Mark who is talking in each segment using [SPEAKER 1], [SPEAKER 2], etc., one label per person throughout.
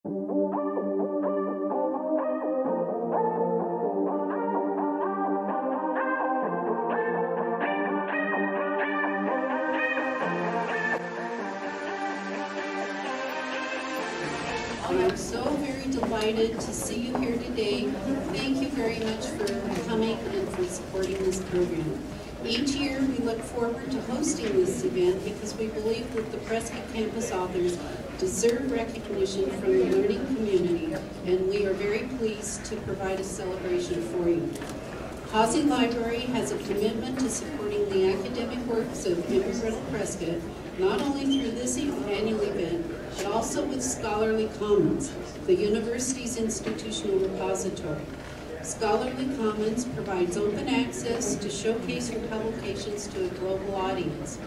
[SPEAKER 1] I'm so very delighted to see you here today. Thank you very much for coming and for supporting this program. Each year we look forward to hosting this event because we believe that the Prescott campus authors deserve recognition from the learning community, and we are very pleased to provide a celebration for you. Hazy Library has a commitment to supporting the academic works of Embry-Riddle Prescott, not only through this annual event, but also with Scholarly Commons, the university's institutional repository. Scholarly Commons provides open access to showcase your publications to a global audience.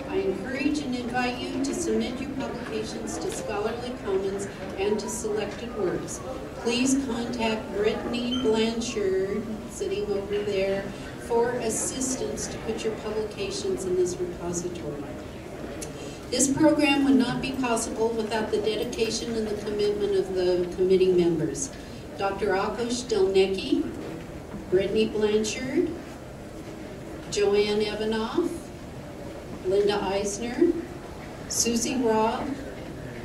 [SPEAKER 1] I encourage and invite you to submit your publications to Scholarly Commons and to selected works. Please contact Brittany Blanchard, sitting over there, for assistance to put your publications in this repository. This program would not be possible without the dedication and the commitment of the committee members. Dr. Akos Delnecki, Brittany Blanchard, Joanne Evanoff, Linda Eisner, Susie Robb,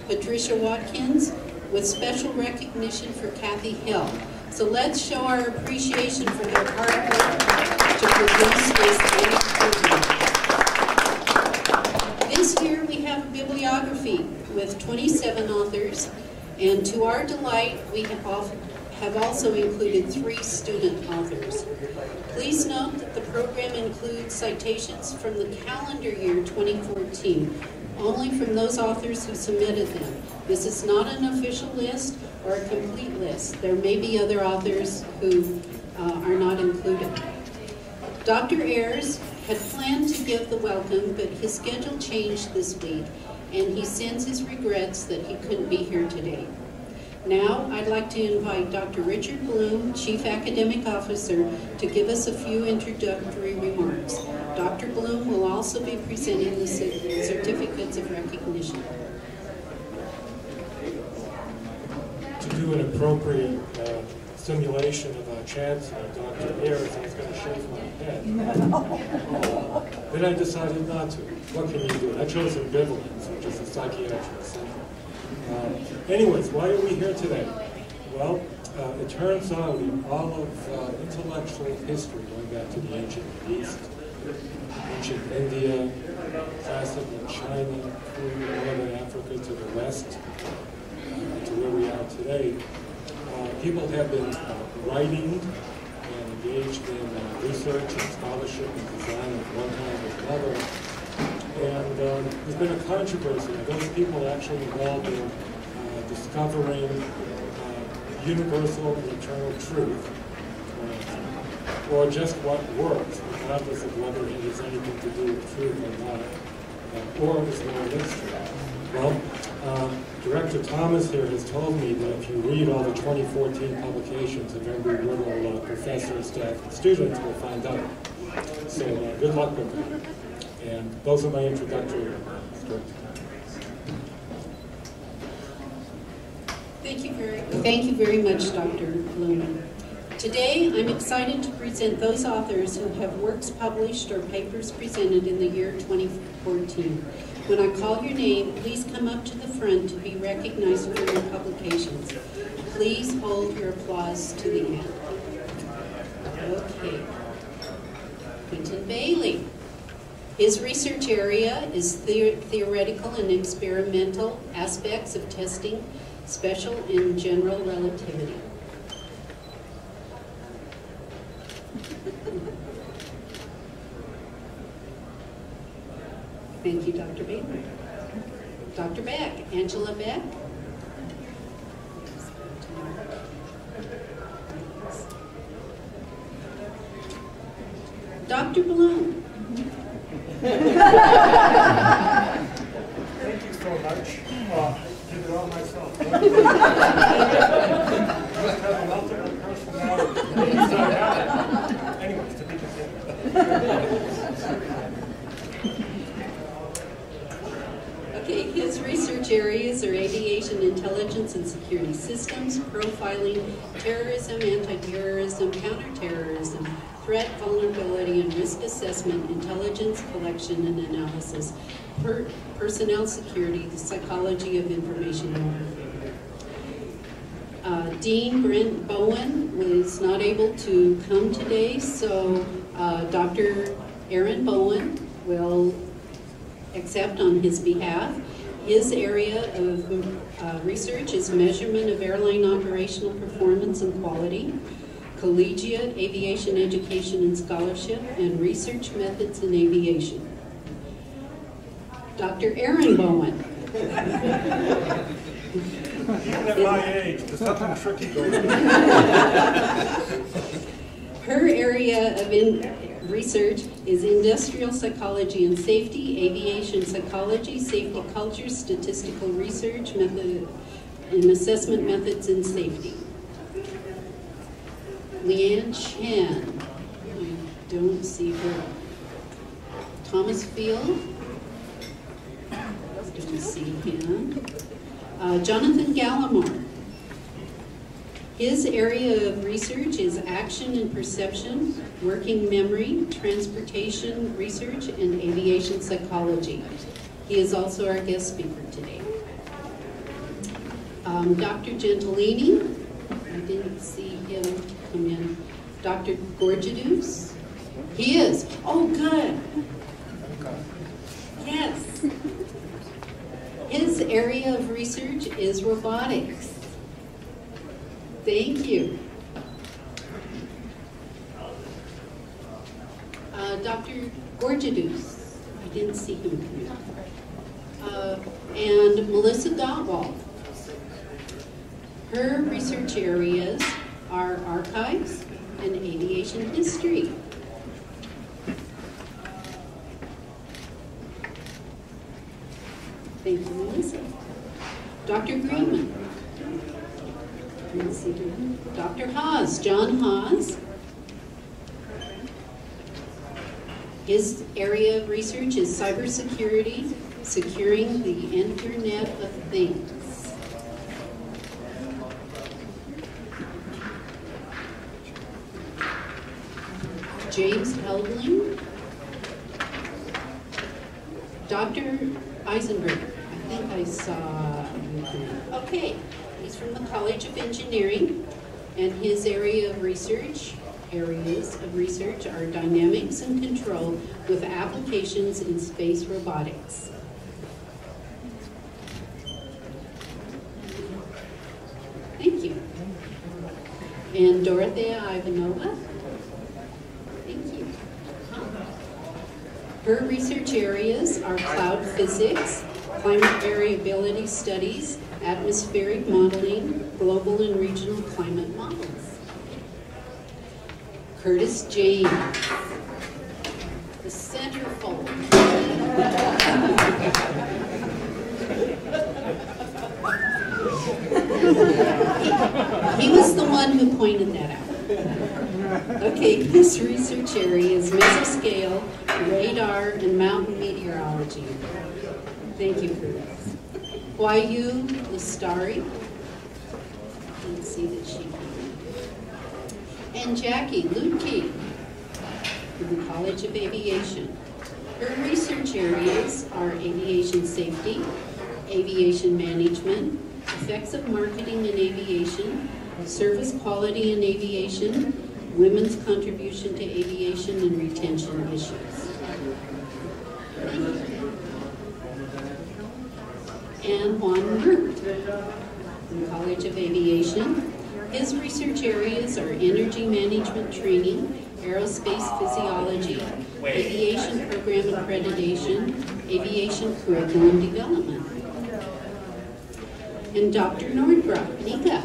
[SPEAKER 1] Patricia Watkins, with special recognition for Kathy Hill. So let's show our appreciation for their hard work to produce this great program. This year we have a bibliography with 27 authors, and to our delight we have also included 3 student authors. Please note that the program includes citations from the calendar year 2014, only from those authors who submitted them. This is not an official list or a complete list. There may be other authors who are not included. Dr. Ayers had planned to give the welcome, but his schedule changed this week, and he sends his regrets that he couldn't be here today. Now, I'd like to invite Dr. Richard Bloom, Chief Academic Officer, to give us a few introductory remarks. Dr. Bloom will also be presenting the certificates of recognition.
[SPEAKER 2] To do an appropriate simulation of our chancellor, Dr. Ayers, I was going to shave my head. Then I decided not to. What can you do? I chose ambivalence, which is a psychiatric syndrome. Anyways, why are we here today? Well, it turns out in all of intellectual history, going back to the ancient East, ancient India, classical China, through northern Africa to the west, to where we are today, people have been writing and engaged in research and scholarship and design of one kind or another. And there's been a controversy. Those people actually involved in discovering universal and eternal truth, or just what works, regardless of whether it has anything to do with truth or not, or is there a mystery. Well, Director Thomas here has told me that if you read all the 2014 publications of Embry-Riddle professors, staff, and students, we'll find out. So good luck with that. And those are my introductory remarks.
[SPEAKER 1] Thank you very much, Dr. Bloom. Today, I'm excited to present those authors who have works published or papers presented in the year 2014. When I call your name, please come up to the front to be recognized for your publications. Please hold your applause to the end. Okay. Quentin Bailey. His research area is theoretical and experimental aspects of testing, special and general relativity. Thank you, Dr. Bailey. Dr. Beck, Angela Beck. Dr. Bloom.
[SPEAKER 2] Thank you so much. Did it all myself. Just have a multiple personality. Anyways, to be continued.
[SPEAKER 1] Okay, his research areas are aviation intelligence defense and security systems, profiling, terrorism, anti-terrorism, counterterrorism, threat, vulnerability, and risk assessment, intelligence collection and analysis, personnel security, the psychology of information warfare. Dean Brent Bowen was not able to come today, so Dr. Aaron Bowen will accept on his behalf. His area of research is measurement of airline operational performance and quality, collegiate aviation education and scholarship, and research methods in aviation. Dr. Aaron Bowen.
[SPEAKER 3] Even at my age, there's nothing tricky going on.
[SPEAKER 1] Her area of research is industrial psychology and safety, aviation psychology, safety culture, statistical research, method, and assessment methods in safety. Leanne Chen, I don't see her. Thomas Field, don't see him. Jonathan Gallimore. His area of research is action and perception, working memory, transportation research, and aviation psychology. He is also our guest speaker today. Dr. Gentilini, I didn't see him come in. Dr. Gorgidus, he is. Oh, good. Yes. His area of research is robotics. Thank you. Dr. Gorgidus, I didn't see him come in. And Melissa Dotwald. Her research areas are archives and aviation history. Thank you, Melissa. Dr. Greenman. Let's see here. Dr. Haas, John Haas. His area of research is cybersecurity, securing the Internet of Things. James Heldling. Dr. Eisenberg. I think I saw. Okay. He's from the College of Engineering, and his areas of research are dynamics and control with applications in space robotics. Thank you. And Dorothea Ivanova. Thank you. Her research areas are cloud physics, climate variability studies, atmospheric modeling, global and regional climate models. Curtis James, the centerfold. He was the one who pointed that out. Okay, his research area is mesoscale, radar, and mountain meteorology. Thank you, Curtis. Wayu Lestari. Let's see that she can. And Jackie Lutke from the College of Aviation. Her research areas are aviation safety, aviation management, effects of marketing in aviation, service quality in aviation, women's contribution to aviation, and retention issues. Thank you. And Juan Mert from the College of Aviation. His research areas are energy management training, aerospace physiology, aviation program accreditation, aviation curriculum development. And Dr. Nordbrock, Nika,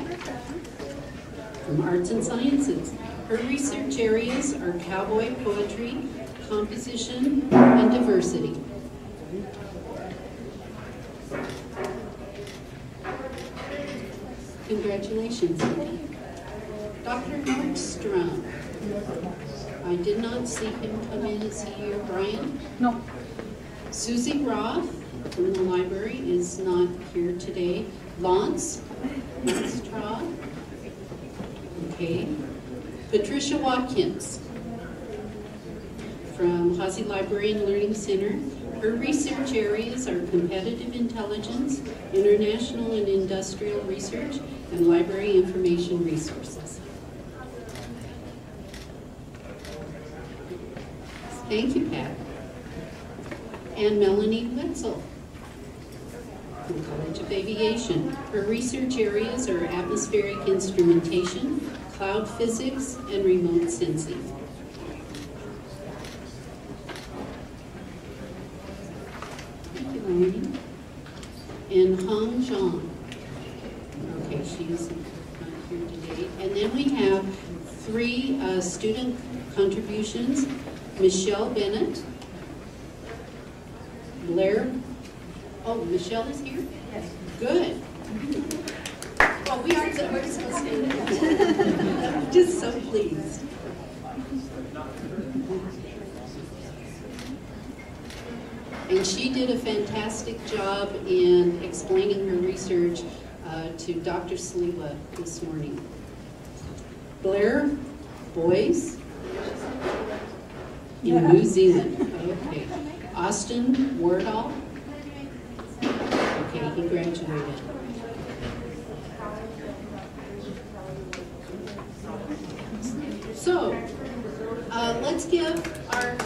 [SPEAKER 1] from Arts and Sciences. Her research areas are cowboy poetry, composition, and diversity. Congratulations. Dr. Nordstrom. I did not see him come in. Is he here, Brian?
[SPEAKER 4] No.
[SPEAKER 1] Susie Roth from the library is not here today. Lance Traub. Okay. Patricia Watkins from Hazy Library and Learning Center. Her research areas are competitive intelligence, international and industrial research, and library information resources. Thank you, Pat. And Melanie Wetzel from College of Aviation. Her research areas are atmospheric instrumentation, cloud physics, and remote sensing. Thank you, Melanie. And Hong Zhang. Okay, she's not here today. And then we have 3 student contributions. Michelle Bennett, Blair. Oh, Michelle is here? Yes. Good. Well, we aren't supposed to stand it. I'm just so pleased. And she did a fantastic job in explaining her research to Dr. Sliwa this morning. Blair Boyce in New Zealand. Okay. Austin Wardall. Okay, he graduated. So, let's give our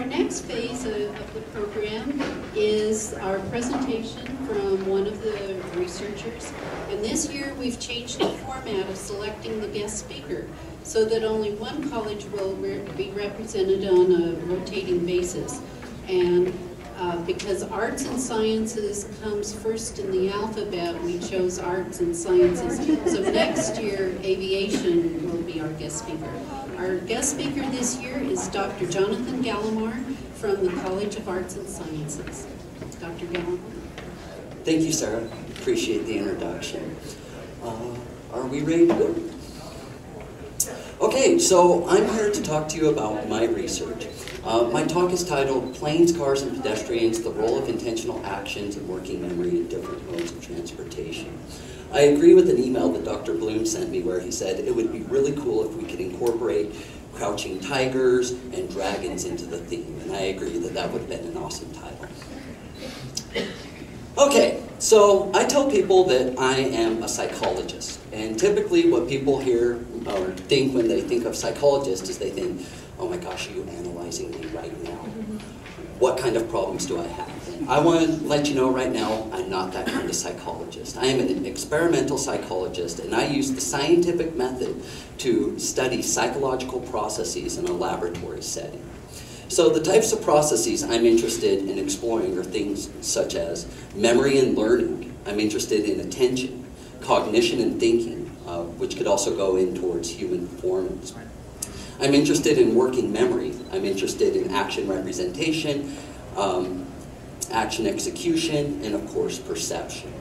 [SPEAKER 1] next phase of the program is our presentation from one of the researchers. And this year we've changed the format of selecting the guest speaker so that only one college will be represented on a rotating basis. And because arts and sciences comes first in the alphabet, we chose arts and sciences. So next year, aviation will be our guest speaker. Our guest speaker this year is Dr. Jonathan Gallimore from the College of Arts and Sciences. Dr. Gallimore.
[SPEAKER 4] Thank you, Sarah. Appreciate the introduction. Are we ready to go? Okay, so I'm here to talk to you about my research. My talk is titled Planes, Cars, and Pedestrians, the Role of Intentional Actions in Working Memory in Different Modes of Transportation. I agree with an email that Dr. Bloom sent me where he said it would be really cool if we could incorporate crouching tigers and dragons into the theme, and I agree that that would have been an awesome title. Okay, so I tell people that I am a psychologist, and typically what people hear or think when they think of psychologist is they think, oh my gosh, are you analyzing me right now? What kind of problems do I have? And I want to let you know right now, I'm not that kind of psychologist. I am an experimental psychologist, and I use the scientific method to study psychological processes in a laboratory setting. So the types of processes I'm interested in exploring are things such as memory and learning. I'm interested in attention, cognition and thinking, which could also go in towards human performance. I'm interested in working memory. I'm interested in action representation, action execution, and of course perception.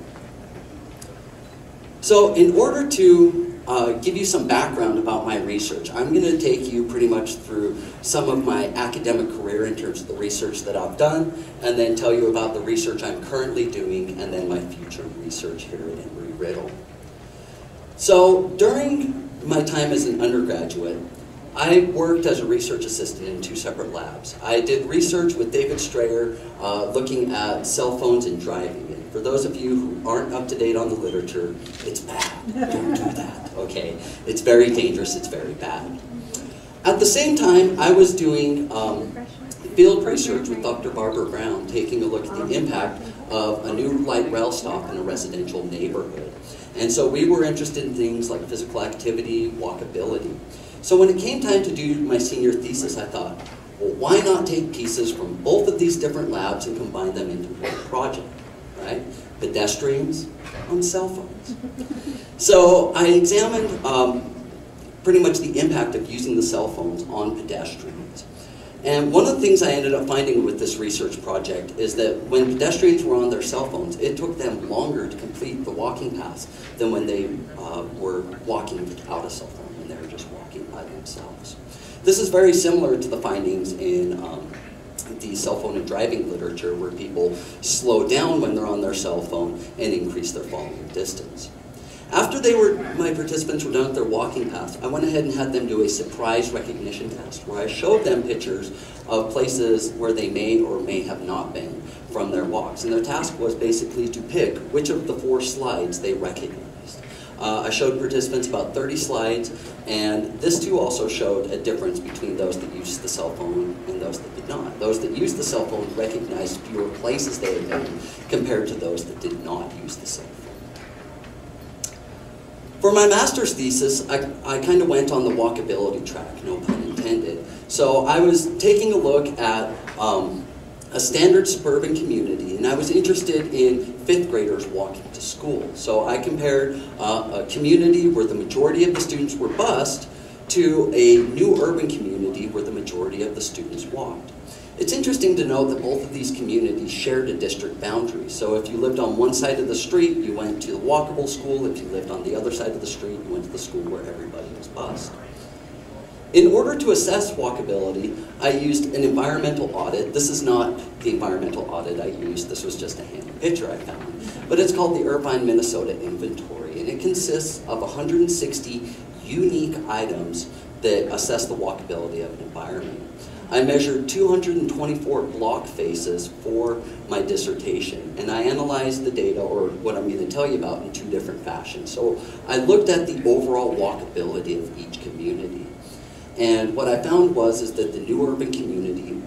[SPEAKER 4] So in order to give you some background about my research, I'm going to take you pretty much through some of my academic career in terms of the research that I've done, and then tell you about the research I'm currently doing, and then my future research here at Embry-Riddle. So during my time as an undergraduate, I worked as a research assistant in 2 separate labs. I did research with David Strayer looking at cell phones and driving. And for those of you who aren't up to date on the literature, it's bad. Don't do that, okay? It's very dangerous, it's very bad. At the same time, I was doing field research with Dr. Barbara Brown, taking a look at the impact of a new light rail stop in a residential neighborhood. And so we were interested in things like physical activity, walkability. So when it came time to do my senior thesis, I thought, well, why not take pieces from both of these different labs and combine them into one project, right? Pedestrians on cell phones. So I examined pretty much the impact of using the cell phones on pedestrians. And one of the things I ended up finding with this research project is that when pedestrians were on their cell phones, it took them longer to complete the walking paths than when they were walking without a cell phone, when they were just walking by themselves. This is very similar to the findings in the cell phone and driving literature, where people slow down when they're on their cell phone and increase their following distance. After my participants were done with their walking path, I went ahead and had them do a surprise recognition test, where I showed them pictures of places where they may or may have not been from their walks. And their task was basically to pick which of the 4 slides they recognized. I showed participants about 30 slides, and this too also showed a difference between those that used the cell phone and those that did not. Those that used the cell phone recognized fewer places they had been compared to those that did not use the cell phone. For my master's thesis, I kind of went on the walkability track, no pun intended. So I was taking a look at a standard suburban community, and I was interested in 5th graders walking to school. So I compared a community where the majority of the students were bused to a new urban community where the majority of the students walked. It's interesting to note that both of these communities shared a district boundary. So if you lived on one side of the street, you went to the walkable school. If you lived on the other side of the street, you went to the school where everybody was bused. In order to assess walkability, I used an environmental audit. This is not the environmental audit I used. This was just a handy picture I found. But it's called the Irvine, Minnesota Inventory, and it consists of 160 unique items that assess the walkability of an environment. I measured 224 block faces for my dissertation, and I analyzed the data, or what I'm going to tell you about, in 2 different fashions. So I looked at the overall walkability of each community. And what I found is that the new urban community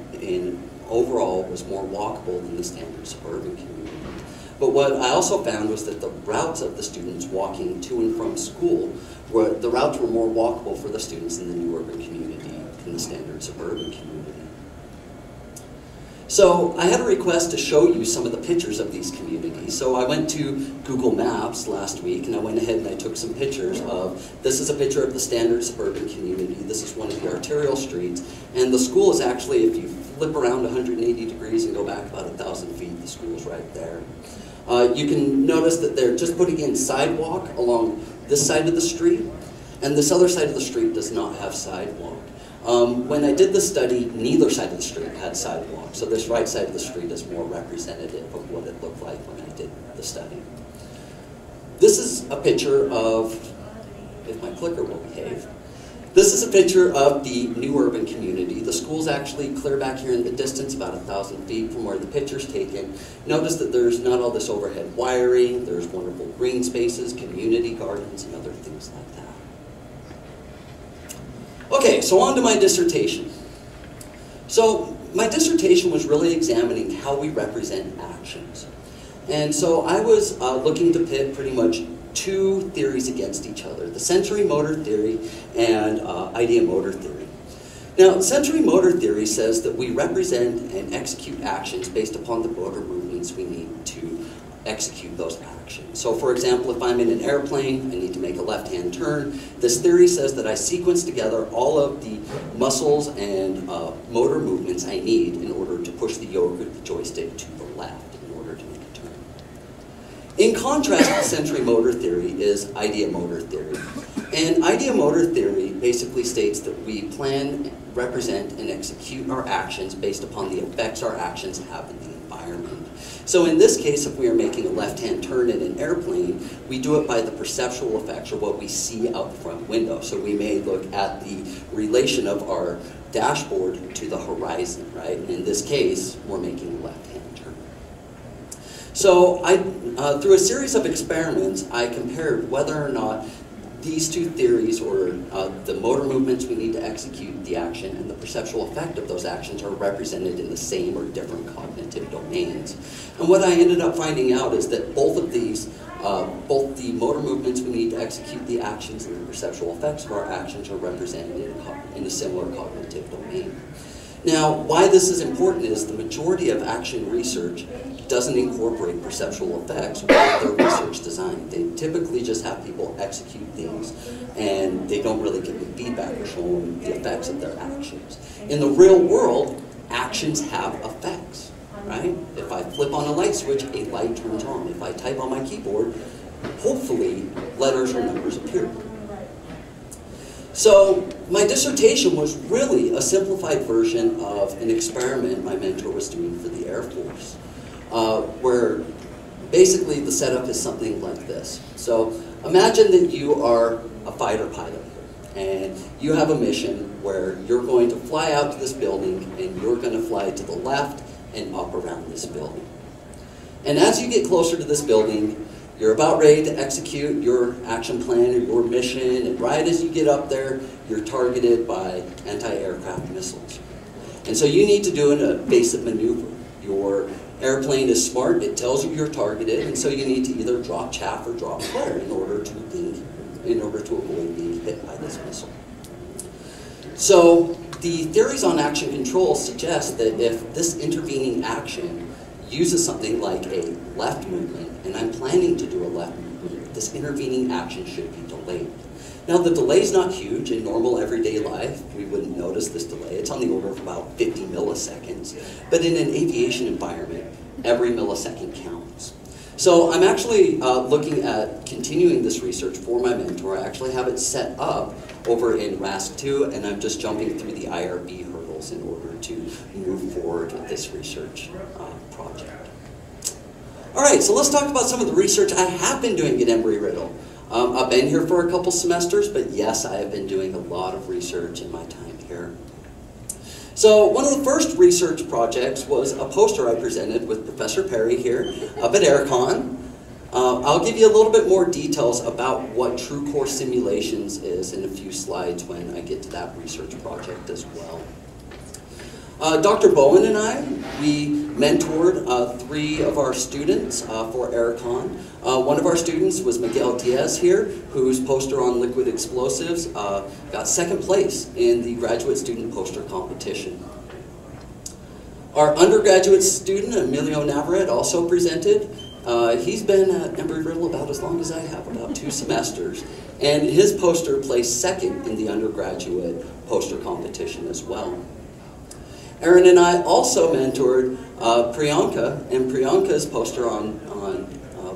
[SPEAKER 4] overall was more walkable than the standard suburban community. But what I also found was that the routes of the students walking to and from school, the routes were more walkable for the students in the new urban community than the standard suburban community. So I had a request to show you some of the pictures of these communities. So I went to Google Maps last week, and I went ahead and I took some pictures of, this is a picture of the standard suburban community. This is one of the arterial streets. And the school is actually, if you flip around 180 degrees and go back about 1,000 feet, the school's right there. You can notice that they're just putting in sidewalk along this side of the street, and this other side of the street does not have sidewalk. When I did the study, neither side of the street had sidewalk, so this right side of the street is more representative of what it looked like when I did the study. This is a picture of, if my clicker will behave, this is a picture of the new urban community. The school's actually clear back here in the distance, about 1,000 feet from where the picture's taken. Notice that there's not all this overhead wiring, there's wonderful green spaces, community gardens, and other things like that. Okay, so on to my dissertation. So my dissertation was really examining how we represent actions. And so I was looking to pit pretty much 2 theories against each other, the sensory motor theory and idea-motor theory. Now, sensory motor theory says that we represent and execute actions based upon the motor movements we need to execute those actions. So for example, if I'm in an airplane, I need to make a left-hand turn. This theory says that I sequence together all of the muscles and motor movements I need in order to push the yoke of the joystick to the left in order to make a turn. In contrast to sensory motor theory is idea-motor theory. And idea-motor theory basically states that we plan, represent, and execute our actions based upon the effects our actions have in the environment. So in this case, if we are making a left-hand turn in an airplane, we do it by the perceptual effects, or what we see out the front window. So we may look at the relation of our dashboard to the horizon, right? In this case, we're making a left-hand turn. So through a series of experiments, I compared whether or not these 2 theories, or the motor movements we need to execute the action and the perceptual effect of those actions, are represented in the same or different cognitive domains. And what I ended up finding out is that both of these, both the motor movements we need to execute the actions and the perceptual effects of our actions, are represented in a similar cognitive domain. Now, why this is important is the majority of action research doesn't incorporate perceptual effects with their research design. They typically just have people execute things, and they don't really give them feedback or show them the effects of their actions. In the real world, actions have effects, right? If I flip on a light switch, a light turns on. If I type on my keyboard, hopefully letters or numbers appear. So my dissertation was really a simplified version of an experiment my mentor was doing for the Air Force, where basically the setup is something like this. So imagine that you are a fighter pilot, and you have a mission where you're going to fly out to this building, and you're going to fly to the left and up around this building. And as you get closer to this building, you're about ready to execute your action plan or your mission, and right as you get up there, you're targeted by anti-aircraft missiles. And so you need to do an evasive maneuver. Your airplane is smart, it tells you you're targeted, and so you need to either drop chaff or drop flare in order to avoid being hit by this missile. So the theories on action control suggest that if this intervening action uses something like a left movement, and I'm planning to do a left movement, this intervening action should be delayed. Now the delay is not huge. In normal everyday life, we wouldn't notice this delay. It's on the order of about 50 milliseconds. But in an aviation environment, every millisecond counts. So I'm actually looking at continuing this research for my mentor. I actually have it set up over in RASC-2, and I'm just jumping through the IRB hurdles in order to move forward with this research project. All right, so let's talk about some of the research I have been doing at Embry-Riddle. I've been here for a couple semesters, but yes, I have been doing a lot of research in my time here. So one of the first research projects was a poster I presented with Professor Perry here up at AirCon. I'll give you a little bit more details about what true core simulations is in a few slides when I get to that research project as well. Dr. Bowen and I, we mentored 3 of our students for AirCon. One of our students was Miguel Diaz here, whose poster on liquid explosives got 2nd place in the graduate student poster competition. Our undergraduate student, Emilio Navarrete, also presented. He's been at Embry-Riddle about as long as I have, about 2 semesters. And his poster placed 2nd in the undergraduate poster competition as well. Aaron and I also mentored Priyanka, and Priyanka's poster on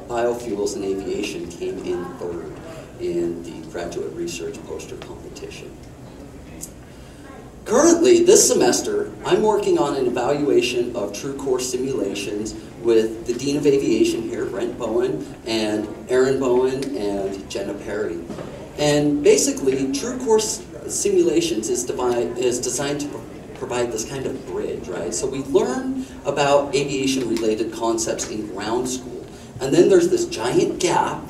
[SPEAKER 4] biofuels and aviation came in 3rd in the graduate research poster competition. Currently, this semester, I'm working on an evaluation of true core simulations with the Dean of Aviation here, Brent Bowen, and Aaron Bowen, and Jenna Perry. And basically, true core simulations is designed to provide this kind of bridge, right? So we learn about aviation-related concepts in ground school, and then there's this giant gap,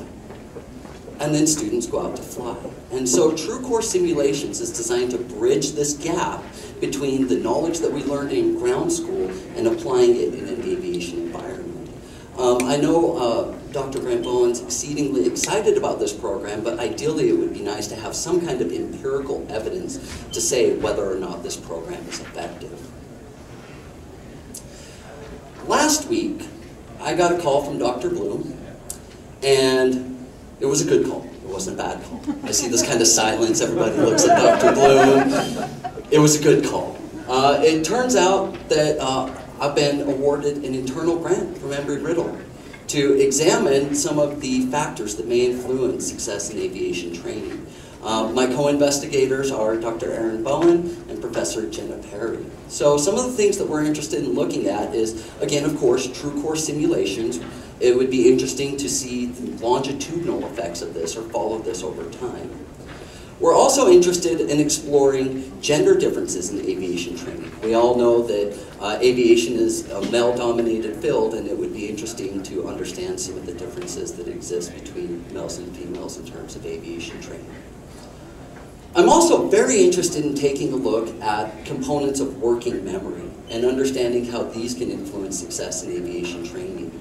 [SPEAKER 4] and then students go out to fly. And so true core simulations is designed to bridge this gap between the knowledge that we learned in ground school and applying it in an aviation environment. I know Dr. Brent Bowen's exceedingly excited about this program, but ideally it would be nice to have some kind of empirical evidence to say whether or not this program is effective. Last week, I got a call from Dr. Bloom, and it was a good call. It wasn't a bad call. I see this kind of silence. Everybody looks at Dr. Bloom. It was a good call. It turns out that I've been awarded an internal grant from Embry-Riddle to examine some of the factors that may influence success in aviation training. My co-investigators are Dr. Aaron Bowen and Professor Jenna Perry. So some of the things that we're interested in looking at is, again, of course, true core simulations. It would be interesting to see the longitudinal effects of this or follow this over time. We're also interested in exploring gender differences in aviation training. We all know that aviation is a male-dominated field, and it would be interesting to understand some of the differences that exist between males and females in terms of aviation training. I'm also very interested in taking a look at components of working memory and understanding how these can influence success in aviation training.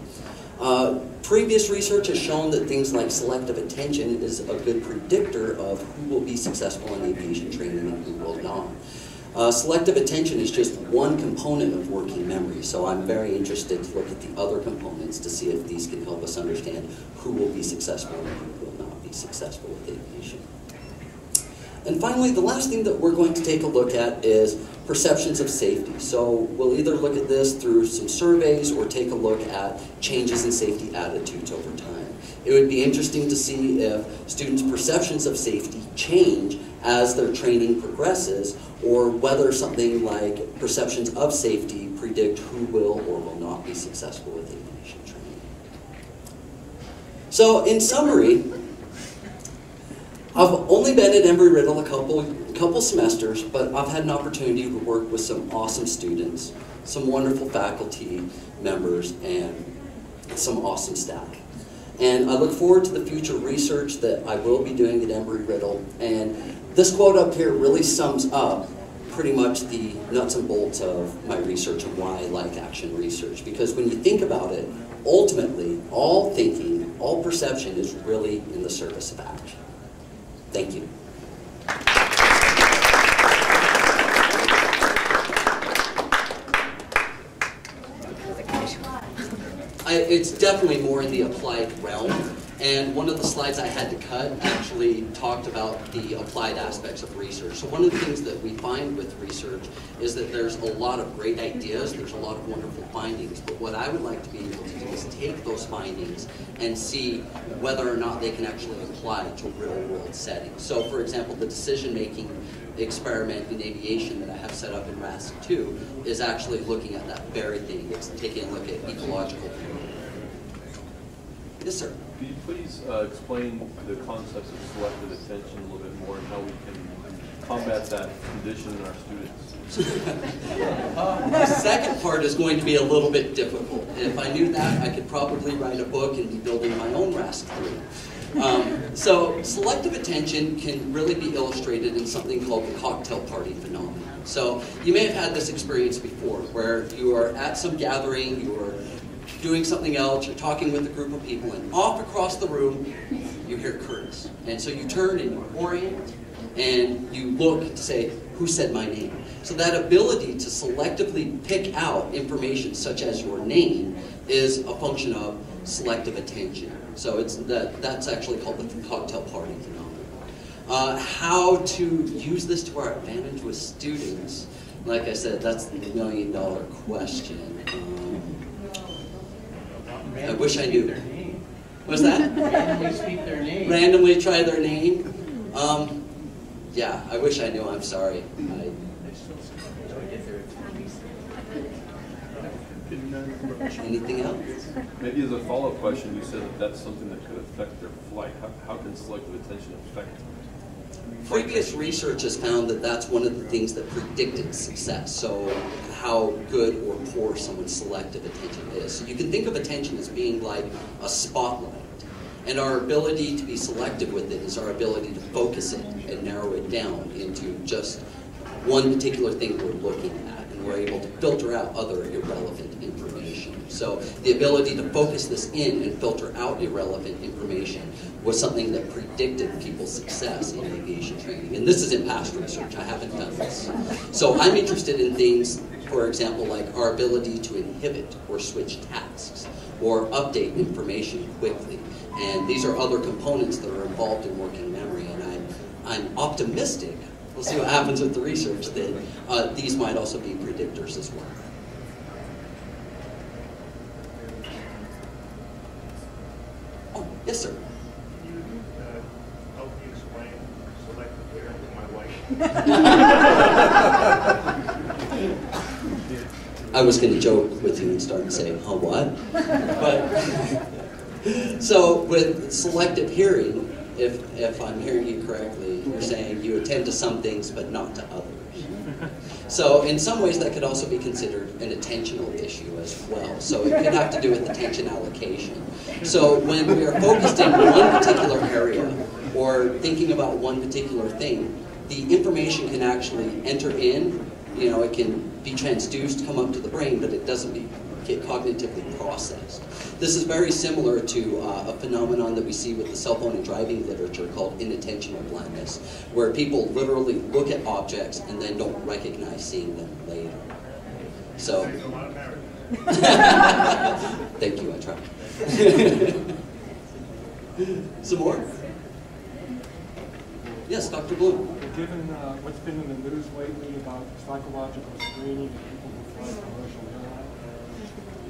[SPEAKER 4] Previous research has shown that things like selective attention is a good predictor of who will be successful in aviation training and who will not. Selective attention is just one component of working memory, so I'm very interested to look at the other components to see if these can help us understand who will be successful and who will not be successful with aviation. And finally, the last thing that we're going to take a look at is perceptions of safety. So we'll either look at this through some surveys or take a look at changes in safety attitudes over time. It would be interesting to see if students' perceptions of safety change as their training progresses, or whether something like perceptions of safety predict who will or will not be successful with aviation training. So in summary, I've only been at Embry-Riddle a couple semesters, but I've had an opportunity to work with some awesome students, some wonderful faculty members, and some awesome staff. And I look forward to the future research that I will be doing at Embry-Riddle. And this quote up here really sums up pretty much the nuts and bolts of my research and why I like action research. Because when you think about it, ultimately, all thinking, all perception is really in the service of action. Thank you. It's definitely more in the applied realm, and one of the slides I had to cut actually talked about the applied aspects of research. So one of the things that we find with research is that there's a lot of great ideas, there's a lot of wonderful findings, but what I would like to be able to do is take those findings and see whether or not they can actually apply to real-world settings. So for example, the decision-making experiment in aviation that I have set up in RASC-2 is actually looking at that very thing. It's taking a look at ecological. Yes, sir.
[SPEAKER 5] Could you please explain the concepts of selective attention a little bit more and how we can combat that condition in our students?
[SPEAKER 4] The second part is going to be a little bit difficult. If I knew that, I could probably write a book and be building my own RASC-3. So selective attention can really be illustrated in something called the cocktail party phenomenon. So you may have had this experience before where you are at some gathering, you are doing something else, you're talking with a group of people, and off across the room, you hear curse. And so you turn and you orient, and you look to say, who said my name? So that ability to selectively pick out information such as your name is a function of selective attention. So that's actually called the cocktail party phenomenon. How to use this to our advantage with students, like I said, that's the million-dollar question. I wish I knew. What's that?
[SPEAKER 6] Randomly speak their name.
[SPEAKER 4] Randomly try their name. Yeah, I wish I knew. I'm sorry. Anything else?
[SPEAKER 5] Maybe as a follow-up question, you said that that's something that could affect their flight. How can selective attention affect them?
[SPEAKER 4] Previous research has found that that's one of the things that predicted success. So how good or poor someone's selective attention is. So you can think of attention as being like a spotlight. And our ability to be selective with it is our ability to focus it and narrow it down into just one particular thing we're looking at. And we're able to filter out other irrelevant information. So the ability to focus this in and filter out irrelevant information was something that predicted people's success in aviation training. And this is in past research. I haven't done this. So I'm interested in things, for example, like our ability to inhibit or switch tasks or update information quickly. And these are other components that are involved in working memory. And I'm optimistic, we'll see what happens with the research, that these might also be predictors as well. Oh, yes, sir.
[SPEAKER 3] Can you help me explain selective hearing to my wife?
[SPEAKER 4] I was going to joke with you and start and say, oh, what? But, so with selective hearing, if I'm hearing you correctly, you're saying you attend to some things but not to others. So in some ways that could also be considered an attentional issue as well. So it could have to do with attention allocation. So when we are focused in one particular area or thinking about one particular thing, the information can actually enter in, it can be transduced, come up to the brain, but it doesn't get cognitively processed. This is very similar to a phenomenon that we see with the cell phone and driving literature called inattentional blindness, where people literally look at objects and then don't recognize seeing them later. So, thank you, I tried. Some more? Yes, Dr. Bloom.
[SPEAKER 2] Given what's been in the news lately about psychological screening of people who fly commercial airlines,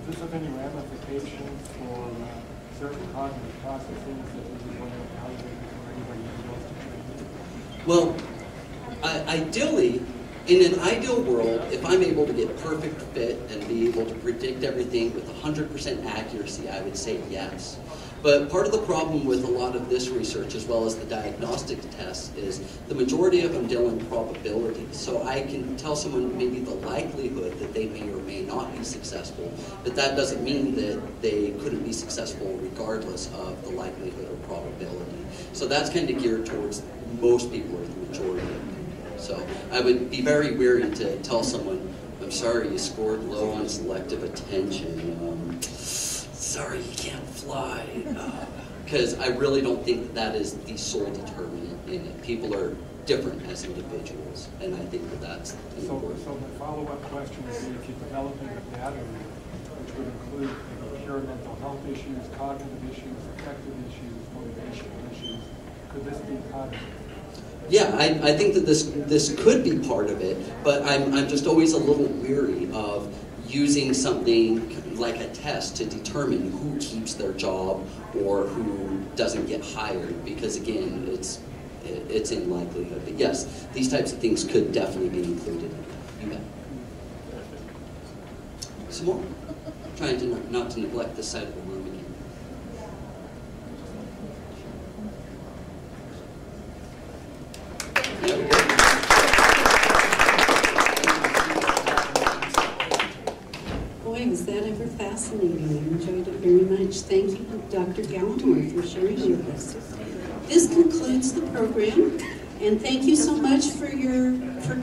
[SPEAKER 2] does this have any ramifications for certain cognitive processes that would be going to evaluate before anybody goes to training?
[SPEAKER 4] Well, Ideally, in an ideal world, if I'm able to get perfect fit and be able to predict everything with 100% accuracy, I would say yes. But part of the problem with a lot of this research, as well as the diagnostic tests, is the majority of them deal in probability. So I can tell someone maybe the likelihood that they may or may not be successful, but that doesn't mean that they couldn't be successful regardless of the likelihood or probability. So that's kind of geared towards most people or the majority of people. So I would be very wary to tell someone, I'm sorry, you scored low on selective attention. Sorry, you can't fly. Because I really don't think that that is the sole determinant in it. People are different as individuals, and I think that that's important.
[SPEAKER 3] So the follow-up question would be, if you're developing a battery, which would include pure mental health issues, cognitive issues, affective issues, motivational issues, could this be part of it?
[SPEAKER 4] Yeah, I think that this could be part of it, but I'm just always a little weary of using something like a test to determine who keeps their job or who doesn't get hired, because again, it's in likelihood. But yes, these types of things could definitely be included in it. You bet. Some more? Trying to not to neglect this side of the room again.
[SPEAKER 1] Boy, was that ever fascinating. I enjoyed it very much. Thank you, Dr. Gallimore, for sharing with us. This concludes the program, and thank you so much for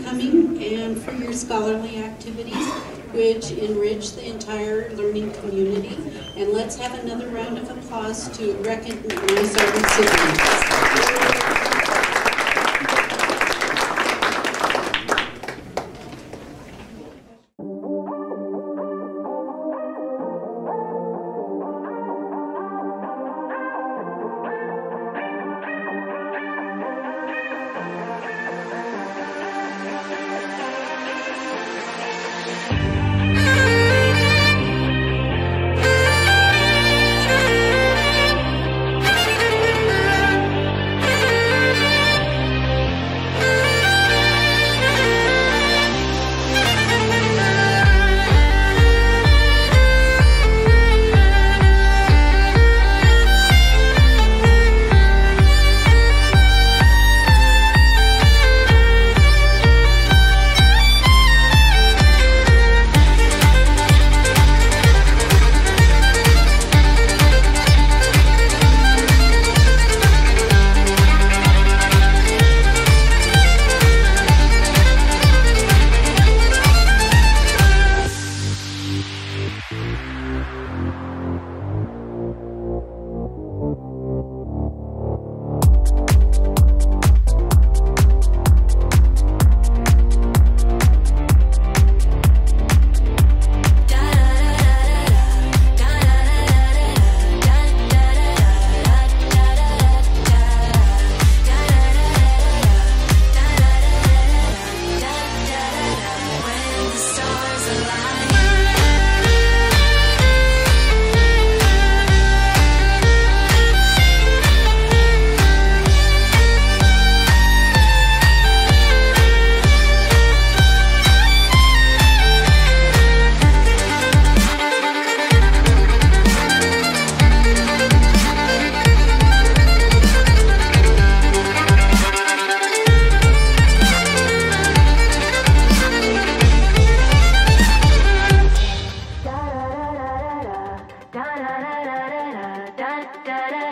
[SPEAKER 1] coming and for your scholarly activities, which enrich the entire learning community. And let's have another round of applause to recognize our recipients.
[SPEAKER 6] Da da da